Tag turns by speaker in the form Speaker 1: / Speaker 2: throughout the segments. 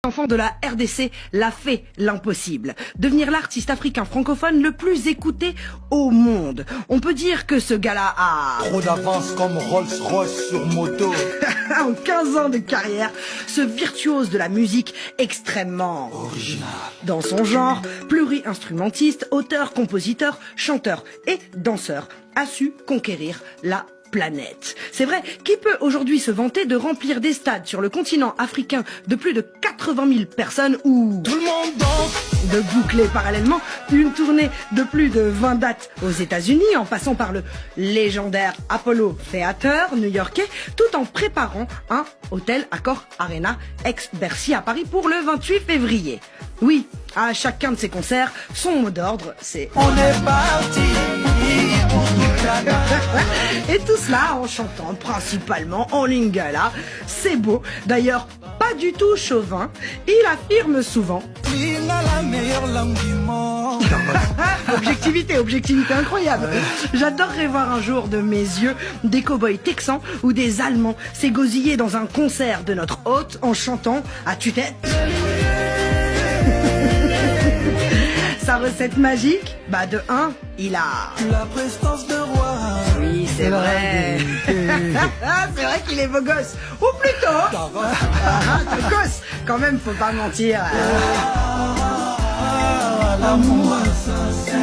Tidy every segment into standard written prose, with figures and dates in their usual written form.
Speaker 1: L'enfant de la RDC l'a fait l'impossible. Devenir l'artiste africain francophone le plus écouté au monde. On peut dire que ce gars-là a...
Speaker 2: trop d'avance comme Rolls-Royce sur moto.
Speaker 1: En 15 ans de carrière, ce virtuose de la musique extrêmement
Speaker 2: original.
Speaker 1: Dans son genre, pluri-instrumentiste, auteur, compositeur, chanteur et danseur, a su conquérir la planète. C'est vrai, qui peut aujourd'hui se vanter de remplir des stades sur le continent africain de plus de 80 000 personnes ou
Speaker 2: Tout le monde danse.
Speaker 1: de boucler parallèlement une tournée de plus de 20 dates aux États-Unis en passant par le légendaire Apollo Theater new-yorkais tout en préparant un hôtel Accor Arena ex-Bercy à Paris pour le 28 février. Oui, à chacun de ses concerts, son mot d'ordre, c'est
Speaker 2: On est parti.
Speaker 1: Et tout cela en chantant principalement en lingala. C'est beau. D'ailleurs, pas du tout chauvin. Il affirme souvent
Speaker 2: La meilleure langue du monde.
Speaker 1: Objectivité incroyable. J'adorerais voir un jour de mes yeux des cow-boys texans ou des Allemands s'égosiller dans un concert de notre hôte en chantant à tue-tête. Sa recette magique, de 1, il a...
Speaker 2: La prestance de roi.
Speaker 1: Oui, c'est vrai. C'est vrai qu'il est beau gosse. Ou plutôt... beau gosse. Quand même, faut pas mentir.
Speaker 2: L'amour sincère.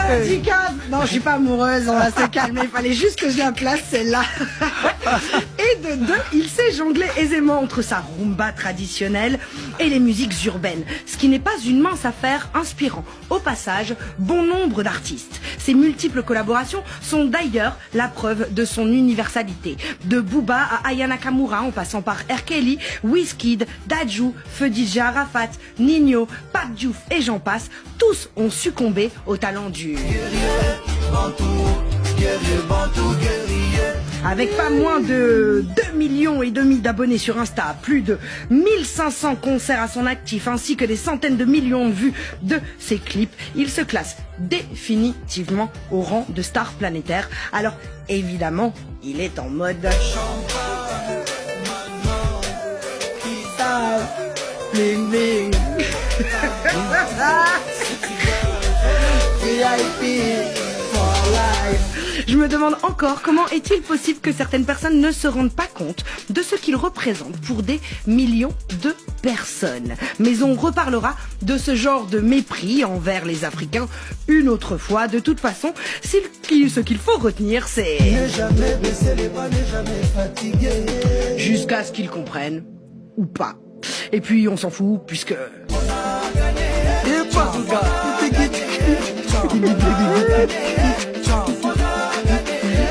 Speaker 1: Handicap. Non, je suis pas amoureuse, on va se calmer. Il fallait juste que je la place, celle-là. Et de deux, il sait jongler aisément entre sa rumba traditionnelle et les musiques urbaines. Ce qui n'est pas une mince affaire, inspirant au passage bon nombre d'artistes. Ses multiples collaborations sont d'ailleurs la preuve de son universalité. De Booba à Aya Nakamura, en passant par R. Kelly, Wizkid, Dadju, Feu DJ Arafat, Nino, Pape Diouf et j'en passe, tous ont succombé au talent du... Avec pas moins de 2,5 millions d'abonnés sur Insta, plus de 1500 concerts à son actif, ainsi que des centaines de millions de vues de ses clips, il se classe définitivement au rang de star planétaire. Alors, évidemment, il est en mode... Bling bling. VIP for life. Je me demande encore comment est-il possible que certaines personnes ne se rendent pas compte de ce qu'il représente pour des millions de personnes. Mais on reparlera de ce genre de mépris envers les Africains une autre fois. De toute façon, ce qu'il faut retenir, c'est...
Speaker 2: Ne jamais baisser les bras, ne jamais fatiguer.
Speaker 1: Jusqu'à ce qu'ils comprennent, ou pas. Et puis on s'en fout, puisque...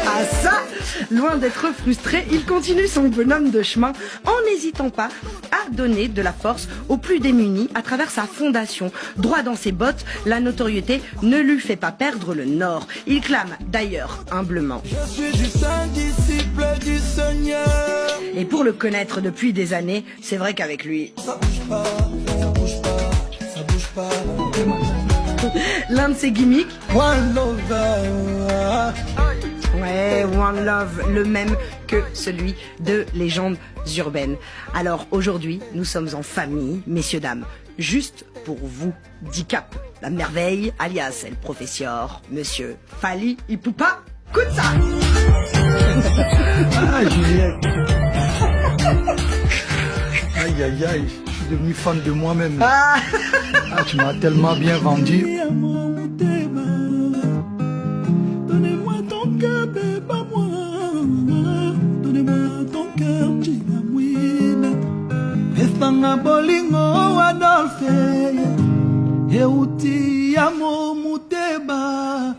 Speaker 1: Ah ça, loin d'être frustré, il continue son bonhomme de chemin en n'hésitant pas à donner de la force aux plus démunis à travers sa fondation. Droit dans ses bottes, la notoriété ne lui fait pas perdre le nord. Il clame d'ailleurs humblement:
Speaker 2: Je suis juste un disciple du Seigneur.
Speaker 1: Et pour le connaître depuis des années, c'est vrai qu'avec lui...
Speaker 2: Ça bouge pas, ça bouge pas, ça bouge pas.
Speaker 1: L'un de ses gimmicks...
Speaker 2: One lover.
Speaker 1: Ouais, One Love, le même que celui de Légendes urbaines. Alors aujourd'hui, nous sommes en famille, messieurs, dames, juste pour vous. Dicap, la merveille, alias El Professeur, monsieur Fally Ipupa Koutsa.
Speaker 3: Ah, Juliette. Aïe, aïe, aïe, je suis devenu fan de moi-même.
Speaker 1: Ah.
Speaker 3: Ah, tu m'as tellement bien vendu.
Speaker 2: Donnez-moi ton cœur, pas moi. Donnez-moi ton cœur, Chinamwina. Estanga bolingo Adolphe. Euti amo muteba.